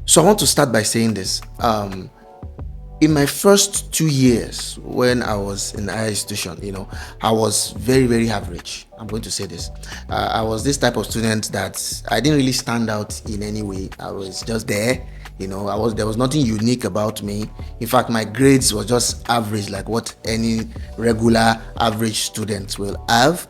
So I want to start by saying this. In my first 2 years when I was in the higher institution, I was very, very average. I'm going to say this. I was this type of student that I didn't really stand out in any way. I was just there. There was nothing unique about me. In fact, my grades were just average, like what any regular average student will have.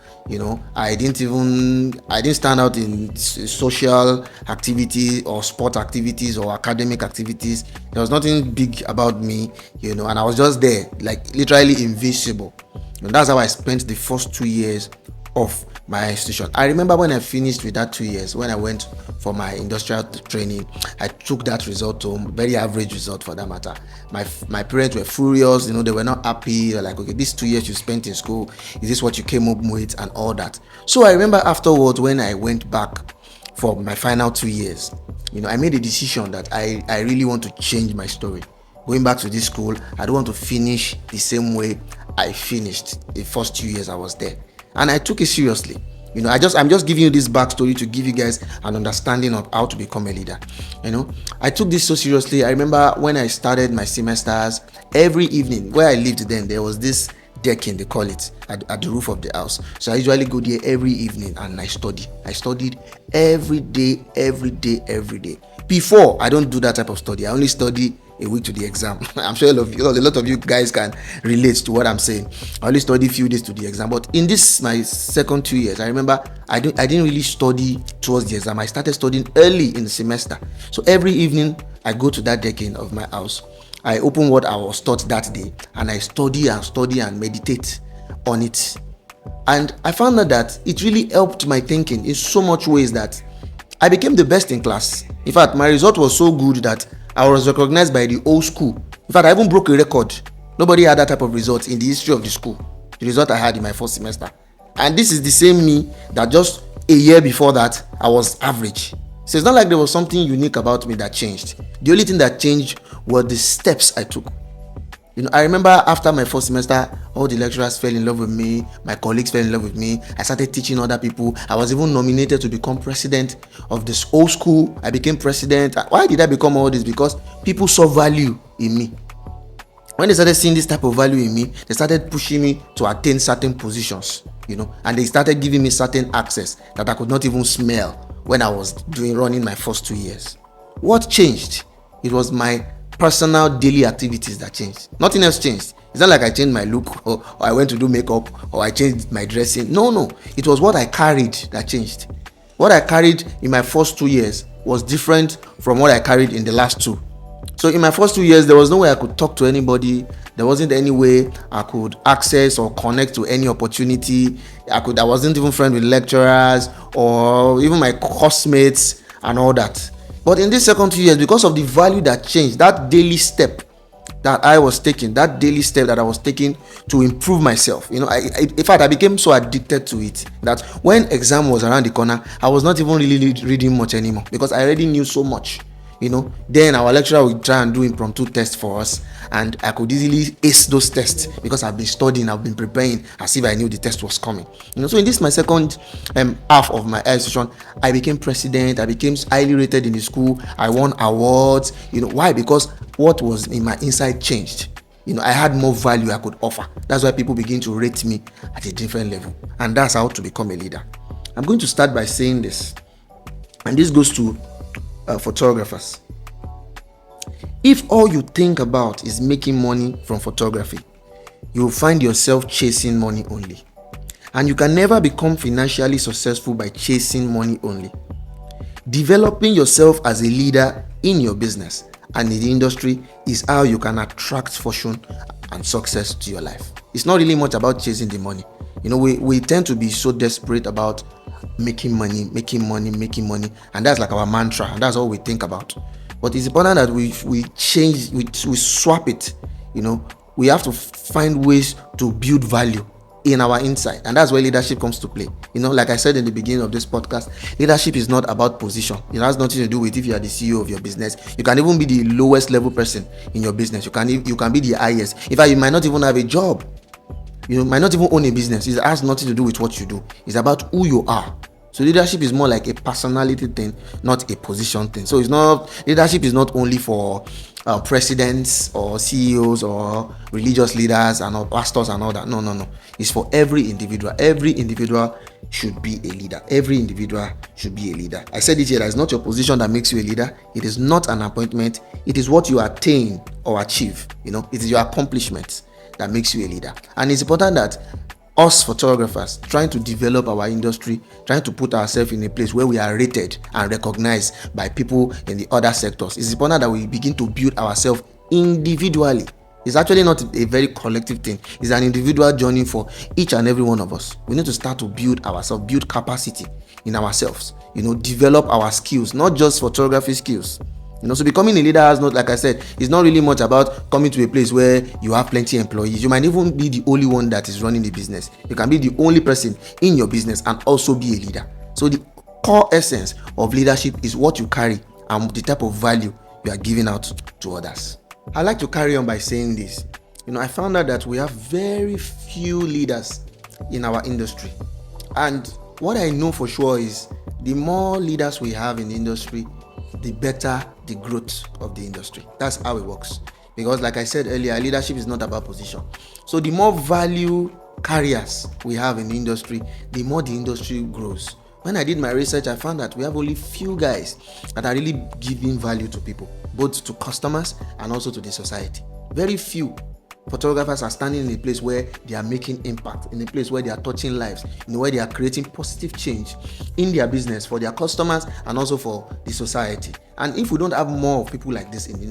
I didn't stand out in social activity or sport activities or academic activities. There was nothing big about me, and I was just there, like literally invisible. And that's how I spent the first 2 years of my institution. I remember when I finished with that 2 years, when I went for my industrial training, I took that result home, very average result for that matter. My parents were furious, they were not happy. They're like, okay, these 2 years you spent in school, is this what you came up with and all that? So I remember afterwards when I went back for my final 2 years, I made a decision that I really want to change my story. Going back to this school, I don't want to finish the same way I finished the first 2 years I was there. And I took it seriously. I'm just giving you this backstory to give you guys an understanding of how to become a leader. I took this so seriously. I remember when I started my semesters, every evening where I lived then, there was this decking, they call it, at the roof of the house. So I usually go there every evening and I study. I studied every day. Before, I don't do that type of study. I only study a week to the exam. I'm sure a lot of you guys can relate to what I'm saying. I only study a few days to the exam. But in this my second 2 years, I remember I didn't really study towards the exam. I started studying early in the semester. So every evening I go to that decking of my house. I open what I was taught that day and I study and meditate on it. And I found out that it really helped my thinking in so much ways that I became the best in class. In fact, my result was so good that I was recognized by the whole school. In fact, I even broke a record. Nobody had that type of result in the history of the school. The result I had in my first semester. And this is the same me that just a year before that, I was average. So it's not like there was something unique about me that changed. The only thing that changed were the steps I took. I remember after my first semester, all the lecturers fell in love with me. My colleagues fell in love with me. I started teaching other people. I was even nominated to become president of this whole school. I became president. Why did I become all this? Because people saw value in me. When they started seeing this type of value in me, they started pushing me to attain certain positions, and they started giving me certain access that I could not even smell when I was running my first 2 years. What changed? It was my personal daily activities that changed. Nothing else changed. It's not like I changed my look or I went to do makeup or I changed my dressing. No. It was what I carried that changed. What I carried in my first 2 years was different from what I carried in the last two. So in my first 2 years, there was no way I could talk to anybody. There wasn't any way I could access or connect to any opportunity. I wasn't even friends with lecturers or even my classmates and all that. But in these second 2 years, because of the value that changed, that daily step that I was taking to improve myself, in fact, I became so addicted to it that when exam was around the corner, I was not even really reading much anymore because I already knew so much. Then our lecturer would try and do impromptu tests for us, and I could easily ace those tests because I've been studying, I've been preparing as if I knew the test was coming. So in this my second half of my institution, I became president. I became highly rated in the school. I won awards. Why? Because what was in my inside changed. I had more value I could offer. That's why people begin to rate me at a different level, and that's how to become a leader. I'm going to start by saying this, and this goes to photographers. If all you think about is making money from photography, you will find yourself chasing money only. And you can never become financially successful by chasing money only. Developing yourself as a leader in your business and in the industry is how you can attract fortune and success to your life. It's not really much about chasing the money. We tend to be so desperate about making money, and that's like our mantra, and that's all we think about. But it's important that we change, we swap it. We have to find ways to build value in our inside, and that's where leadership comes to play. Like I said in the beginning of this podcast, leadership is not about position. It has nothing to do with if you are the CEO of your business. You can even be the lowest level person in your business. You can be the highest. In fact, you might not even have a job. You might not even own a business. It has nothing to do with what you do. It's about who you are. So leadership is more like a personality thing, not a position thing. So leadership is not only for presidents or CEOs or religious leaders and all, pastors and all that. No. It's for every individual. Every individual should be a leader. Every individual should be a leader. I said it here, that it's not your position that makes you a leader. It is not an appointment. It is what you attain or achieve. It is your accomplishments that makes you a leader. And it's important that us photographers trying to develop our industry, trying to put ourselves in a place where we are rated and recognized by people in the other sectors. It's important that we begin to build ourselves individually. It's actually not a very collective thing. It's an individual journey for each and every one of us. We need to start to build ourselves, build capacity in ourselves, develop our skills, not just photography skills. So becoming a leader has not, like I said, it's not really much about coming to a place where you have plenty of employees. You might even be the only one that is running the business. You can be the only person in your business and also be a leader. So the core essence of leadership is what you carry and the type of value you are giving out to others. I like to carry on by saying this. I found out that we have very few leaders in our industry. And what I know for sure is the more leaders we have in the industry, the better the growth of the industry. That's how it works. Because like I said earlier, leadership is not about position. So the more value carriers we have in the industry, the more the industry grows. When I did my research, I found that we have only few guys that are really giving value to people, both to customers and also to the society. Very few photographers are standing in a place where they are making impact, in a place where they are touching lives, where they are creating positive change in their business for their customers and also for the society. And if we don't have more people like this in the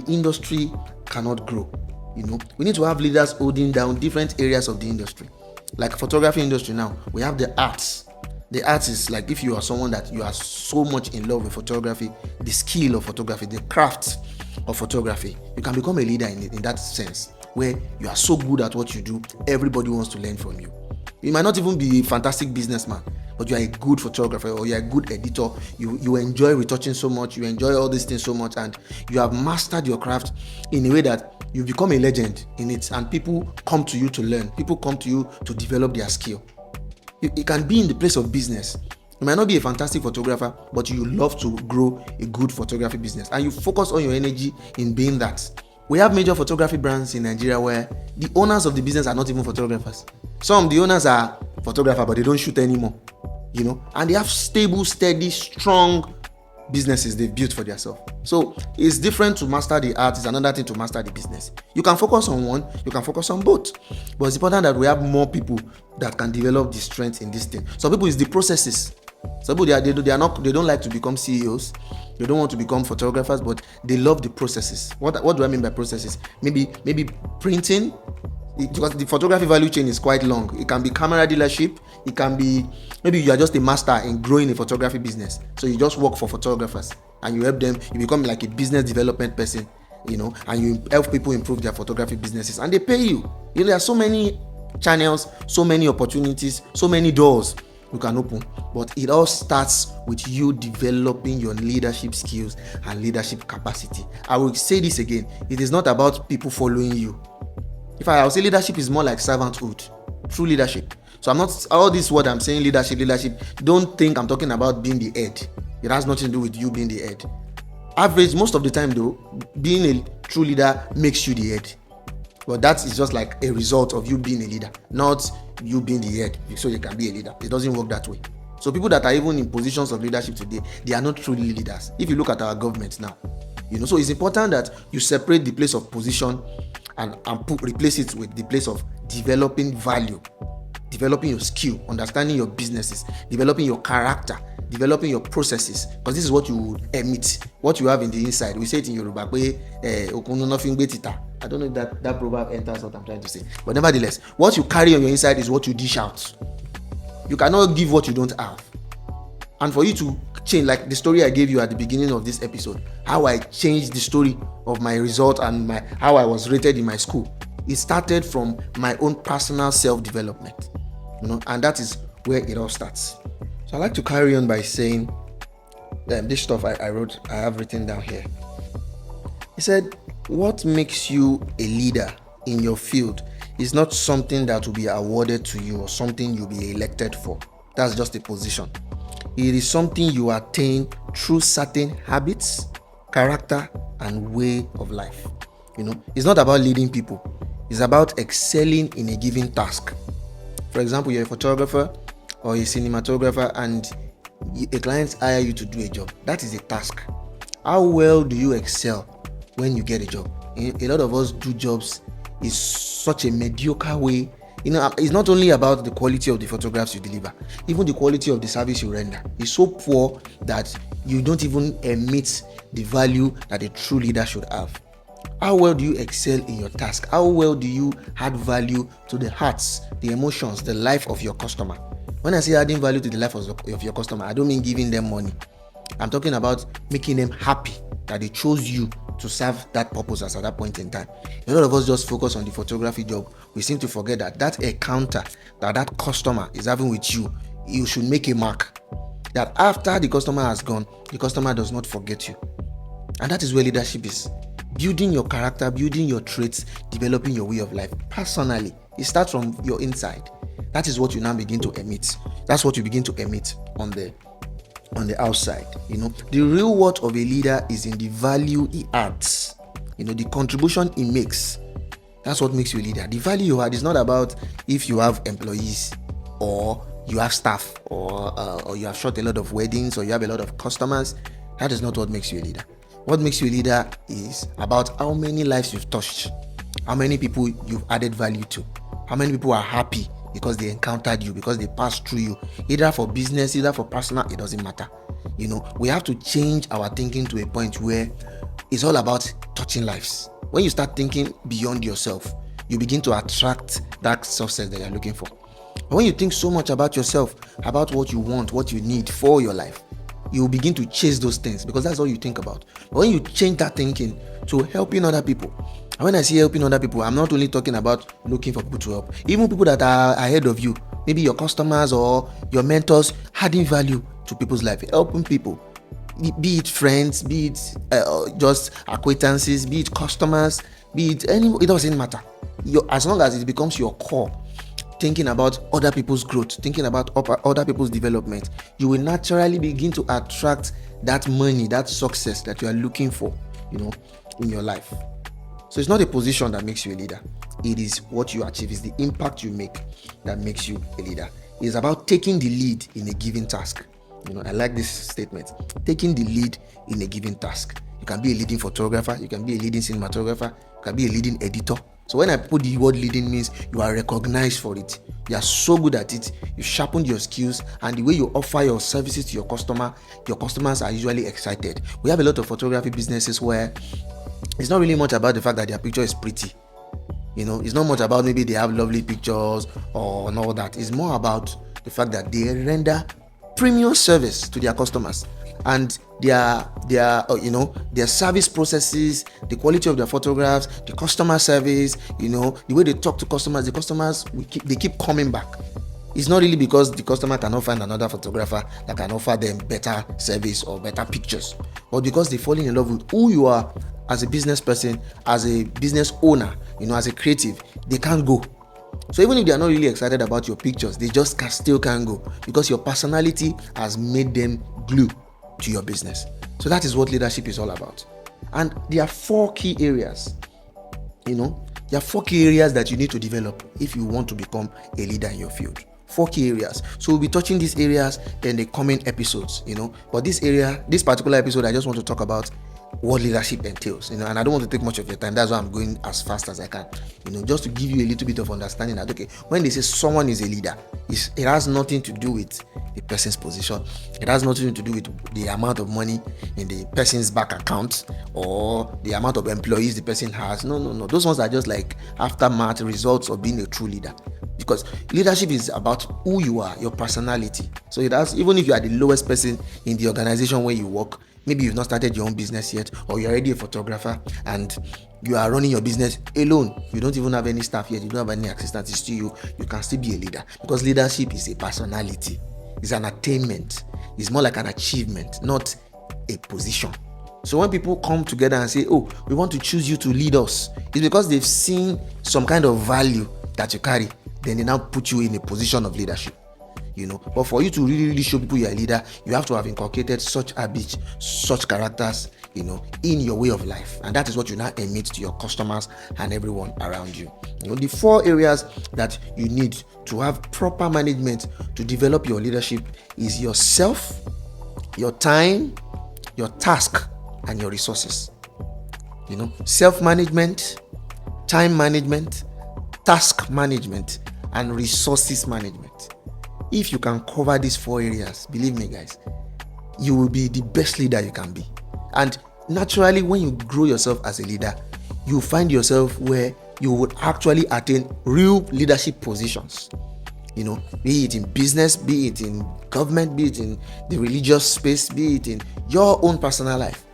industry cannot grow. We need to have leaders holding down different areas of the industry. Like photography industry now, we have the arts. The arts is like if you are someone that you are so much in love with photography, the skill of photography, the craft of photography, you can become a leader in that sense, where you are so good at what you do, everybody wants to learn from you. You might not even be a fantastic businessman, but you are a good photographer or you are a good editor. You enjoy retouching so much, you enjoy all these things so much, and you have mastered your craft in a way that you become a legend in it, and people come to you to learn. People come to you to develop their skill. You can be in the place of business. You might not be a fantastic photographer, but you love to grow a good photography business, and you focus all your energy in being that. We have major photography brands in Nigeria where the owners of the business are not even photographers. The owners are photographers, but they don't shoot anymore, and they have stable, steady, strong businesses they've built for themselves. So it's different to master the art, it's another thing to master the business. You can focus on one, you can focus on both, but it's important that we have more people that can develop the strength in this thing. Some people, it's the processes. Some people, they don't like to become CEOs, they don't want to become photographers, but they love the processes. What do I mean by processes? Maybe printing, because the photography value chain is quite long. It can be camera dealership, it can be maybe you are just a master in growing a photography business, so you just work for photographers and you help them, you become like a business development person, and you help people improve their photography businesses and they pay you. There are so many channels, so many opportunities, so many doors you can open, but it all starts with you developing your leadership skills and leadership capacity. I will say this again, it is not about people following you. I'll say leadership is more like servanthood, true leadership. So I'm not, all this word I'm saying leadership, don't think I'm talking about being the head. It has nothing to do with you being the head. Average, most of the time though, being a true leader makes you the head. But that is just like a result of you being a leader, not you being the head, so you can be a leader. It doesn't work that way. So people that are even in positions of leadership today, they are not truly leaders. If you look at our government now, so it's important that you separate the place of position and replace it with the place of developing value, developing your skill, understanding your businesses, developing your character, developing your processes, because this is what you emit, what you have in the inside. We say it in Yoruba, I don't know if that proverb enters what I'm trying to say, but nevertheless, what you carry on your inside is what you dish out. You cannot give what you don't have. And for you to change, like the story I gave you at the beginning of this episode, how I changed the story of my result and how I was rated in my school, it started from my own personal self-development, and that is where it all starts. So I like to carry on by saying this stuff I have written down here. He said, what makes you a leader in your field is not something that will be awarded to you or something you'll be elected for. that's just a position. It is something you attain through certain habits, character, and way of life. It's not about leading people. It's about excelling in a given task. For example, you're a photographer or a cinematographer and a client hire you to do a job. That is a task. How well do you excel when you get a job? A lot of us do jobs in such a mediocre way. It's not only about the quality of the photographs you deliver, even the quality of the service you render is so poor that you don't even emit the value that a true leader should have. How well do you excel in your task? How well do you add value to the hearts, the emotions, the life of your customer? When I say adding value to the life of your customer, I don't mean giving them money. I'm talking about making them happy that they chose you to serve that purpose at that point in time. A lot of us just focus on the photography job. We seem to forget that encounter that customer is having with you, you should make a mark. That after the customer has gone, the customer does not forget you. And that is where leadership is. Building your character, building your traits, developing your way of life. Personally, it starts from your inside. That is what you now begin to emit. That's what you begin to emit on the outside. The real worth of a leader is in the value he adds, the contribution he makes. That's what makes you a leader. The value you add is not about if you have employees or you have staff or you have shot a lot of weddings or you have a lot of customers. That is not what makes you a leader. What makes you a leader is about how many lives you've touched, how many people you've added value to, how many people are happy because they encountered you, because they passed through you, either for business, either for personal, it doesn't matter. We have to change our thinking to a point where it's all about touching lives. When you start thinking beyond yourself, you begin to attract that success that you're looking for. But when you think so much about yourself, about what you want, what you need for your life, you will begin to chase those things because that's all you think about. But when you change that thinking to helping other people, and when I say helping other people, I'm not only talking about looking for people to help, even people that are ahead of you, maybe your customers or your mentors, adding value to people's life, helping people, be it friends, be it just acquaintances, be it customers, be it it doesn't matter. As long as it becomes your core, thinking about other people's growth, thinking about other people's development, you will naturally begin to attract that money, that success that you are looking for, in your life. So it's not a position that makes you a leader. It is what you achieve, it's the impact you make that makes you a leader. It's about taking the lead in a given task. I like this statement. Taking the lead in a given task. You can be a leading photographer, you can be a leading cinematographer, you can be a leading editor. So when I put the word leading, means you are recognized for it. You are so good at it. You sharpened your skills, and the way you offer your services to your customers are usually excited. We have a lot of photography businesses where it's not really much about the fact that their picture is pretty. It's not much about maybe they have lovely pictures or all that. It's more about the fact that they render premium service to their customers, and their service processes, the quality of their photographs, the customer service, the way they talk to customers, they keep coming back. It's not really because the customer cannot find another photographer that can offer them better service or better pictures, but because they fall in love with who you are as a business person, as a business owner, as a creative. They can't go. So even if they are not really excited about your pictures, they just still can't go because your personality has made them glue to your business. So that is what leadership is all about. And there are 4 key areas. There are 4 key areas that you need to develop if you want to become a leader in your field. 4 key areas. So we'll be touching these areas in the coming episodes, But this particular episode, I just want to talk about what leadership entails, and I don't want to take much of your time. That's why I'm going as fast as I can, just to give you a little bit of understanding that, okay, when they say someone is a leader, it has nothing to do with the person's position. It has nothing to do with the amount of money in the person's bank account or the amount of employees the person has. No. Those ones are just like aftermath results of being a true leader. Because leadership is about who you are, your personality. So it has, even if you are the lowest person in the organization where you work, maybe you've not started your own business yet, or you're already a photographer and you are running your business alone, you don't even have any staff yet, you don't have any assistants, it's still you can still be a leader. Because leadership is a personality, it's an attainment, it's more like an achievement, not a position. So when people come together and say, oh, we want to choose you to lead us, it's because they've seen some kind of value that you carry. Then they now put you in a position of leadership. But for you to really show people you're a leader, you have to have inculcated such habits, such characters, in your way of life. And that is what you now emit to your customers and everyone around you. The 4 areas that you need to have proper management to develop your leadership is yourself, your time, your task, and your resources. Self-management, time management, task management, and resources management. If you can cover these 4 areas, believe me, guys, you will be the best leader you can be. And naturally, when you grow yourself as a leader, you find yourself where you would actually attain real leadership positions. Be it in business, be it in government, be it in the religious space, be it in your own personal life.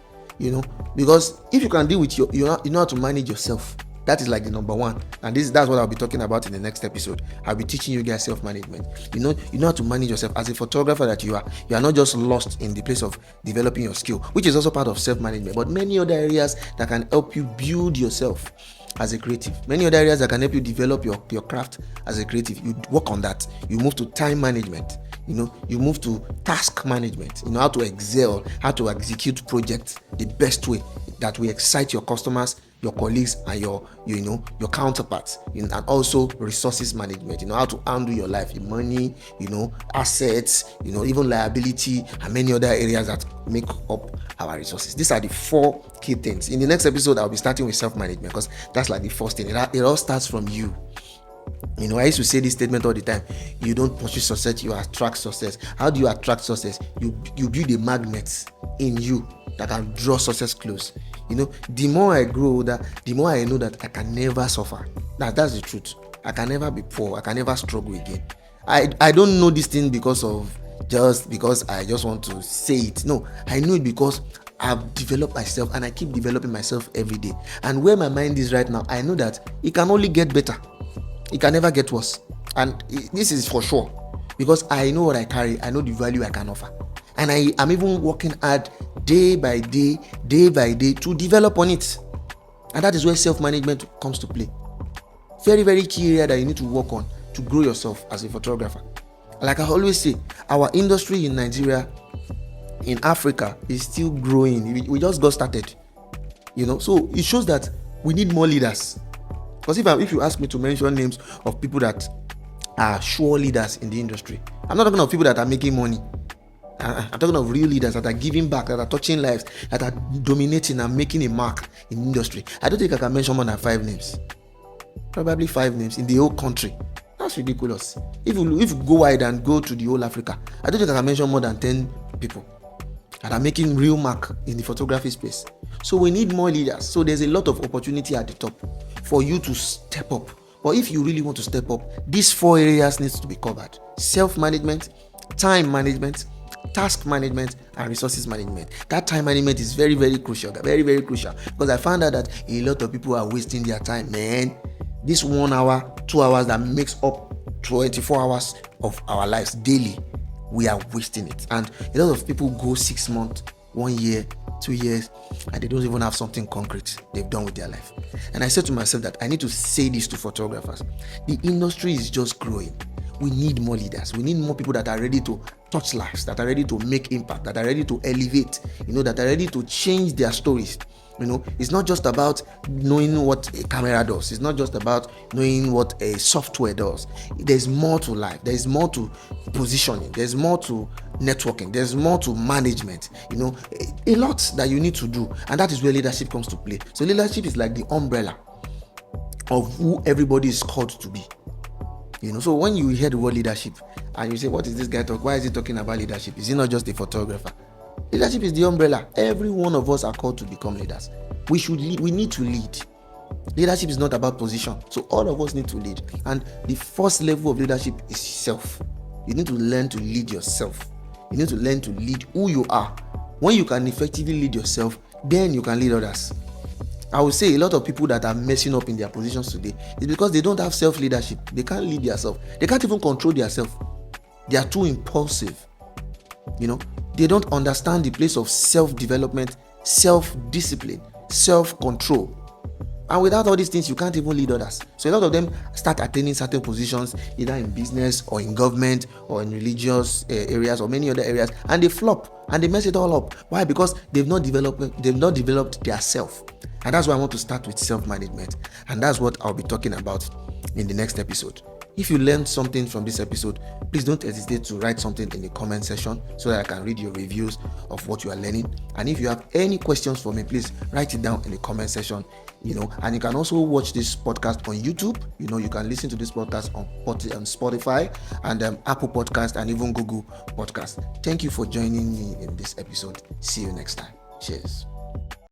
Because if you can deal with you know how to manage yourself. That is like the number 1, and that's what I'll be talking about in the next episode. I'll be teaching you guys self-management. You know how to manage yourself as a photographer that you are. You are not just lost in the place of developing your skill, which is also part of self-management, but many other areas that can help you build yourself as a creative. Many other areas that can help you develop your craft as a creative. You work on that. You move to time management. You move to task management. How to excel, how to execute projects the best way that will excite your customers, your colleagues, and your counterparts. And also resources management. How to handle your life, your money, assets, even liability, and many other areas that make up our resources. These are the 4 key things. In the next episode, I'll be starting with self-management, because that's like the first thing. It all starts from you. I used to say this statement all the time: you don't pursue success, you attract success. How do you attract success? You build a magnet in you that can draw success close. The more I grow older, the more I know that I can never suffer. That's the truth. I can never be poor. I can never struggle again. I don't know this thing because I just want to say it. No, I know it because I've developed myself, and I keep developing myself every day. And where my mind is right now, I know that it can only get better. It can never get worse. And this is for sure, because I know what I carry. I know the value I can offer. And I'm even working hard day by day to develop on it. And that is where self-management comes to play. Very, very key area that you need to work on to grow yourself as a photographer. Like I always say, our industry in Nigeria, in Africa, is still growing. We just got started. So it shows that we need more leaders. Because if you ask me to mention names of people that are sure leaders in the industry, I'm not talking of people that are making money. I'm talking of real leaders that are giving back, that are touching lives, that are dominating and making a mark in the industry. I don't think I can mention more than 5 names. Probably 5 names in the whole country. That's ridiculous. If you go wide and go to the whole Africa, I don't think I can mention more than 10 people that are making real mark in the photography space. So we need more leaders. So there's a lot of opportunity at the top for you to step up. But if you really want to step up, these 4 areas needs to be covered: self-management, time management, task management, and resources management. That time management is very, very crucial. Very, very crucial. Because I found out that a lot of people are wasting their time, man. This 1 hour, 2 hours that makes up 24 hours of our lives daily, we are wasting it. And a lot of people go 6 months, 1 year, 2 years, and they don't even have something concrete they've done with their life. And I said to myself that I need to say this to photographers. The industry is just growing. We need more leaders. We need more people that are ready to touch lives, that are ready to make impact, that are ready to elevate, that are ready to change their stories. It's not just about knowing what a camera does. It's not just about knowing what a software does. There's more to life. There's more to positioning. There's more to networking. There's more to management. A lot that you need to do. And that is where leadership comes to play. So leadership is like the umbrella of who everybody is called to be. So when you hear the word leadership and you say, what is this guy talking? Why is he talking about leadership? Is he not just a photographer? Leadership is the umbrella. Every one of us are called to become leaders. We should lead. We need to lead. Leadership is not about position. So all of us need to lead. And the first level of leadership is self. You need to learn to lead yourself. You need to learn to lead who you are. When you can effectively lead yourself, then you can lead others. I would say a lot of people that are messing up in their positions today is because they don't have self-leadership. They can't lead themselves. They can't even control themselves. They are too impulsive. They don't understand the place of self-development, self-discipline, self-control. And without all these things, you can't even lead others. So a lot of them start attaining certain positions, either in business or in government or in religious areas or many other areas, and they flop and they mess it all up. Why? Because they've not developed their self. And that's why I want to start with self-management. And that's what I'll be talking about in the next episode. If you learned something from this episode, please don't hesitate to write something in the comment section so that I can read your reviews of what you are learning. And if you have any questions for me, please write it down in the comment section. And you can also watch this podcast on YouTube. You can listen to this podcast on Spotify and Apple Podcast and even Google Podcast. Thank you for joining me in this episode. See you next time. Cheers.